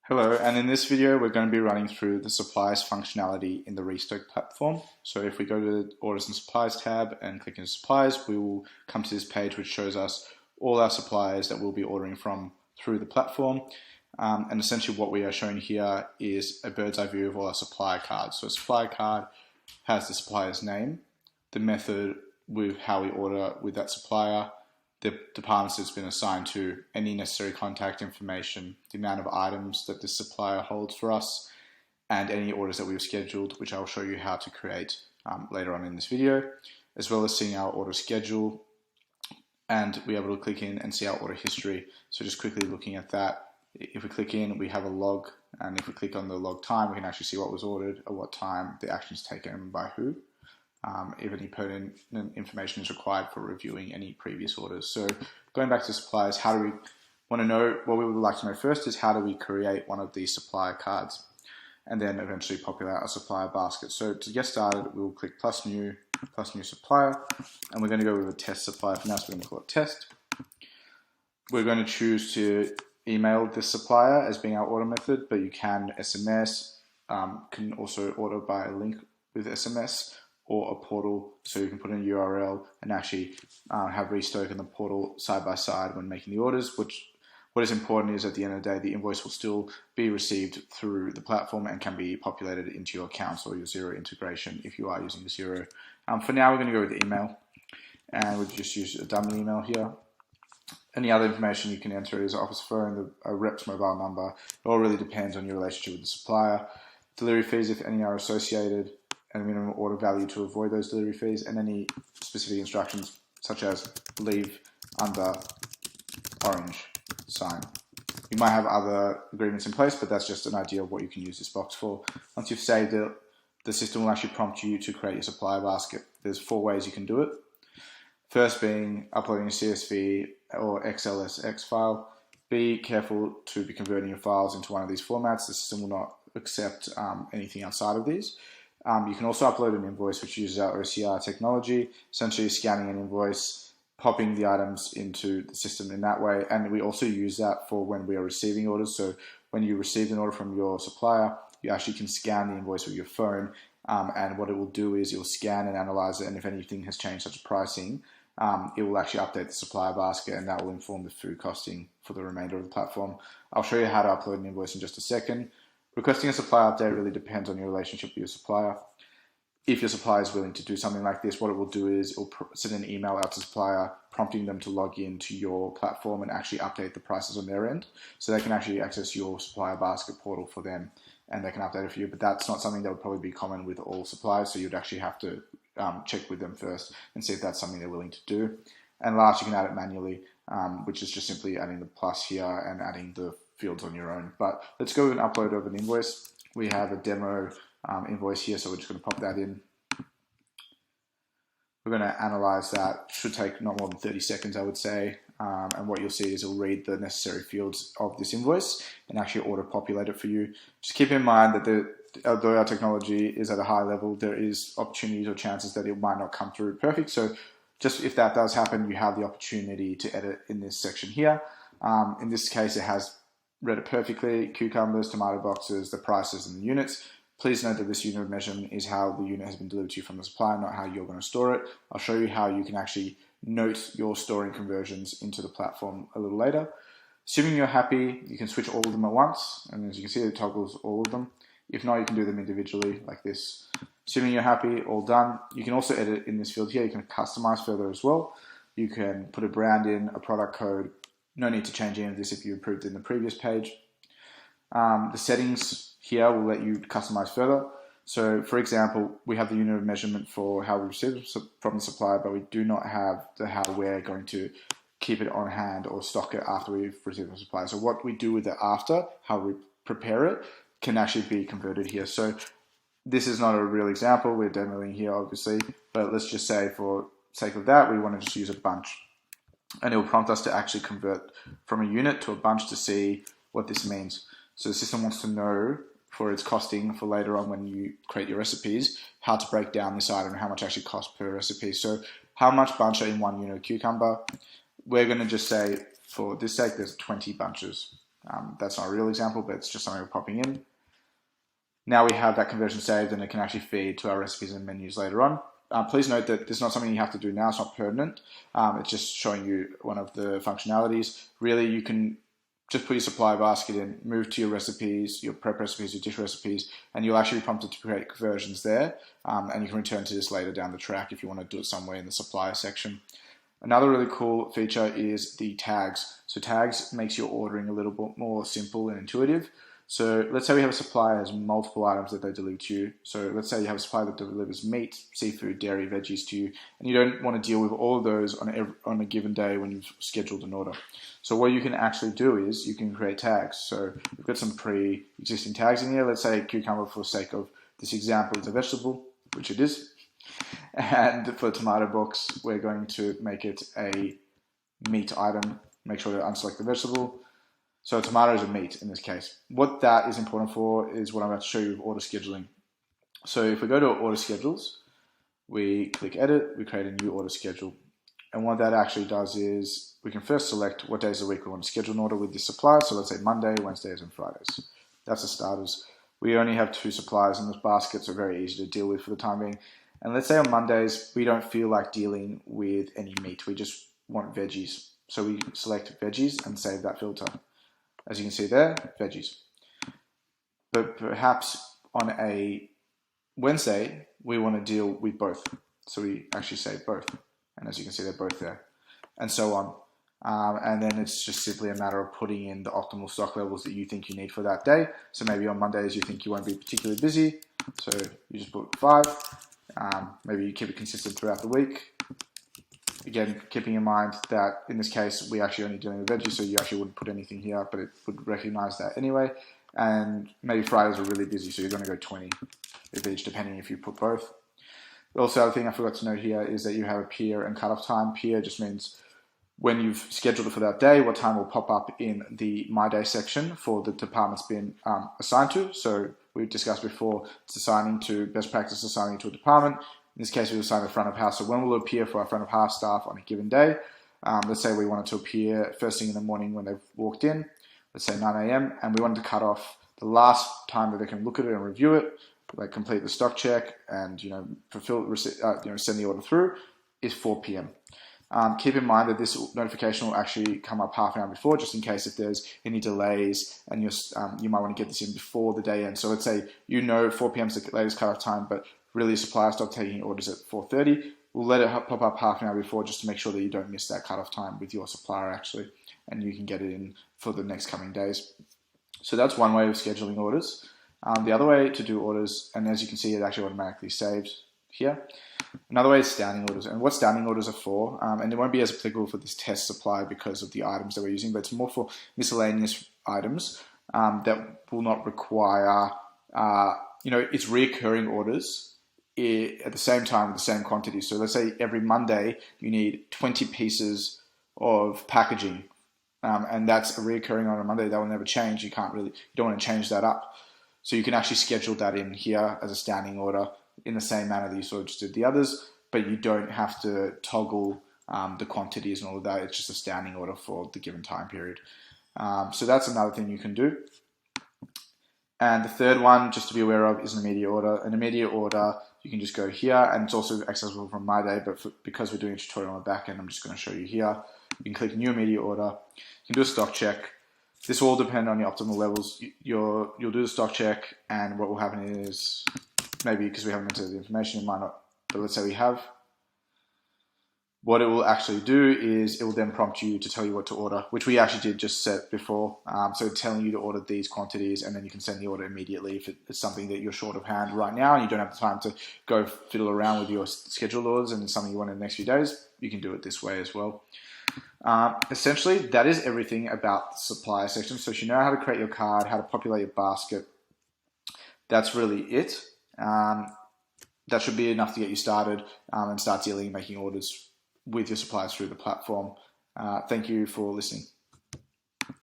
Hello, and in this video we're going to be running through the supplies functionality in the Restoke platform. So if we go to the Orders and Supplies tab and click into Supplies, we will come to this page which shows us all our suppliers that we'll be ordering from through the platform. And essentially what we are showing here is a bird's eye view of all our supplier cards. So a supplier card has the supplier's name, the method with how we order with that supplier, the departments it's been assigned to, any necessary contact information, the amount of items that the supplier holds for us, and any orders that we've scheduled, which I'll show you how to create later on in this video, as well as seeing our order schedule, and we're able to click in and see our order history. So just quickly looking at that, if we click in, we have a log, and if we click on the log time, we can actually see what was ordered, at what time, the actions taken by who. If any pertinent information is required for reviewing any previous orders. So going back to suppliers, how do we want to know, what we would like to know first is how do we create one of these supplier cards and then eventually populate a supplier basket. So to get started, we'll click plus new supplier, and we're going to go with a test supplier for now, so we're going to call it test. We're going to choose to email this supplier as being our order method, but you can SMS, can also order by a link with SMS, or a portal, so you can put in a URL and actually have Restoke and the portal side by side when making the orders. What is important is at the end of the day, the invoice will still be received through the platform and can be populated into your accounts or your Xero integration if you are using the Xero. For now, we're going to go with email, and we'll just use a dummy email here. Any other information you can enter is office phone, a rep's mobile number. It all really depends on your relationship with the supplier. Delivery fees, if any, are associated, and minimum order value to avoid those delivery fees, and any specific instructions such as leave under orange sign. You might have other agreements in place, but that's just an idea of what you can use this box for. Once you've saved it, the system will actually prompt you to create your supplier basket. There's 4 ways you can do it. First being uploading a CSV or XLSX file. Be careful to be converting your files into one of these formats. The system will not accept anything outside of these. You can also upload an invoice which uses our OCR technology, essentially scanning an invoice, popping the items into the system in that way, and we also use that for when we are receiving orders. So when you receive an order from your supplier, you actually can scan the invoice with your phone, and what it will do is it will scan and analyze it, and if anything has changed such as pricing, it will actually update the supplier basket, and that will inform the food costing for the remainder of the platform. I'll show you how to upload an invoice in just a second. Requesting a supplier update really depends on your relationship with your supplier. If your supplier is willing to do something like this, what it will do is it will send an email out to the supplier prompting them to log into your platform and actually update the prices on their end. So they can actually access your supplier basket portal for them, and they can update it for you. But that's not something that would probably be common with all suppliers, so you'd actually have to check with them first and see if that's something they're willing to do. And last, you can add it manually, which is just simply adding the plus here and adding the fields on your own. But let's go and upload of an invoice. We have a demo invoice here, so we're just going to pop that in. We're going to analyze that. Should take not more than 30 seconds, I would say. And what you'll see is it'll read the necessary fields of this invoice and actually auto-populate it for you. Just keep in mind that although our technology is at a high level, there is opportunities or chances that it might not come through perfect. So just if that does happen, you have the opportunity to edit in this section here. In this case, it has read it perfectly: cucumbers, tomato boxes, the prices, and the units. Please note that this unit of measurement is how the unit has been delivered to you from the supplier, not how you're going to store it. I'll show you how you can actually note your storing conversions into the platform a little later. Assuming you're happy, you can switch all of them at once, and as you can see, it toggles all of them. If not, you can do them individually like this. Assuming you're happy, all done. You can also edit in this field here. You can customize further as well. You can put a brand in, a product code. No need to change any of this if you approved in the previous page. The settings here will let you customize further. So for example, we have the unit of measurement for how we receive from the supplier, but we do not have how we're going to keep it on hand or stock it after we've received from the supplier. So what we do with it after, how we prepare it, can actually be converted here. So this is not a real example. We're demoing here, obviously, but let's just say for sake of that, we want to just use a bunch. And it will prompt us to actually convert from a unit to a bunch to see what this means. So the system wants to know for its costing for later on when you create your recipes, how to break down this item and how much actually costs per recipe. So how much bunch are in one unit of cucumber? We're going to just say, for this sake, there's 20 bunches. That's not a real example, but it's just something we're popping in. Now we have that conversion saved, and it can actually feed to our recipes and menus later on. Please note that this is not something you have to do now. It's not permanent. It's just showing you one of the functionalities. Really, you can just put your supply basket in, move to your recipes, your prep recipes, your dish recipes, and you'll actually be prompted to create conversions there. And you can return to this later down the track if you want to do it somewhere in the supplier section. Another really cool feature is the tags. So tags makes your ordering a little bit more simple and intuitive. So let's say we have a supplier that has multiple items that they deliver to you. So let's say you have a supplier that delivers meat, seafood, dairy, veggies to you, and you don't want to deal with all of those on a given day when you've scheduled an order. So what you can actually do is you can create tags. So we've got some pre-existing tags in here. Let's say cucumber, for the sake of this example, is a vegetable, which it is. And for tomato box, we're going to make it a meat item. Make sure to unselect the vegetable. So tomato is a meat in this case. What that is important for is what I'm about to show you with order scheduling. So if we go to order schedules, we click edit, we create a new order schedule. And what that actually does is we can first select what days of the week we want to schedule an order with this supplier. So let's say Monday, Wednesdays, and Fridays. That's the starters. We only have 2 suppliers in this basket, so very easy to deal with for the time being. And let's say on Mondays, we don't feel like dealing with any meat. We just want veggies. So we select veggies and save that filter. As you can see there, veggies. But perhaps on a Wednesday, we want to deal with both. So we actually save both. And as you can see, they're both there. And so on. And then it's just simply a matter of putting in the optimal stock levels that you think you need for that day. So maybe on Mondays, you think you won't be particularly busy. So you just put 5. Maybe you keep it consistent throughout the week. Again, keeping in mind that in this case, we actually only dealing with veggies, so you actually wouldn't put anything here, but it would recognize that anyway. And maybe Fridays are really busy, so you're going to go 20 of each, depending if you put both. Also, the other thing I forgot to note here is that you have a peer and cutoff time. Peer just means when you've scheduled it for that day, what time will pop up in the My Day section for the department's been assigned to. So we discussed before, it's assigning to best practice, assigning to a department. In this case, we assign the front of house. So when will it appear for our front of house staff on a given day? Let's say we want it to appear first thing in the morning when they've walked in. Let's say 9 a.m. And we want to cut off the last time that they can look at it and review it, like complete the stock check and fulfill, send the order through, is 4 p.m. Keep in mind that this notification will actually come up half an hour before, just in case if there's any delays and you might want to get this in before the day ends. So let's say 4 p.m. is the latest cutoff time, but really suppliers stop taking orders at 4:30. We'll let it pop up half an hour before just to make sure that you don't miss that cutoff time with your supplier actually, and you can get it in for the next coming days. So that's one way of scheduling orders. The other way to do orders, and as you can see, it actually automatically saves here. Another way is standing orders, and what standing orders are for, and it won't be as applicable for this test supply because of the items that we're using, but it's more for miscellaneous items that will not require, it's reoccurring orders at the same time with the same quantity. So let's say every Monday you need 20 pieces of packaging, and that's a reoccurring on a Monday. That will never change. You don't want to change that up. So you can actually schedule that in here as a standing order in the same manner that you sort of just did the others, but you don't have to toggle the quantities and all of that. It's just a standing order for the given time period. So that's another thing you can do. And the third one, just to be aware of, is an immediate order. An immediate order, you can just go here, and it's also accessible from My Day, but because we're doing a tutorial on the back end, I'm just going to show you here. You can click New Immediate Order. You can do a stock check. This will all depend on your optimal levels. You'll do the stock check, and what will happen is, maybe because we haven't entered the information, it might not, but let's say we have. What it will actually do is it will then prompt you to tell you what to order, which we actually did just set before. So telling you to order these quantities, and then you can send the order immediately if it's something that you're short of hand right now and you don't have the time to go fiddle around with your scheduled orders and it's something you want in the next few days. You can do it this way as well. Essentially, that is everything about the supplier section. So if you know how to create your card, how to populate your basket, that's really it. That should be enough to get you started and start dealing and making orders with your suppliers through the platform. Thank you for listening.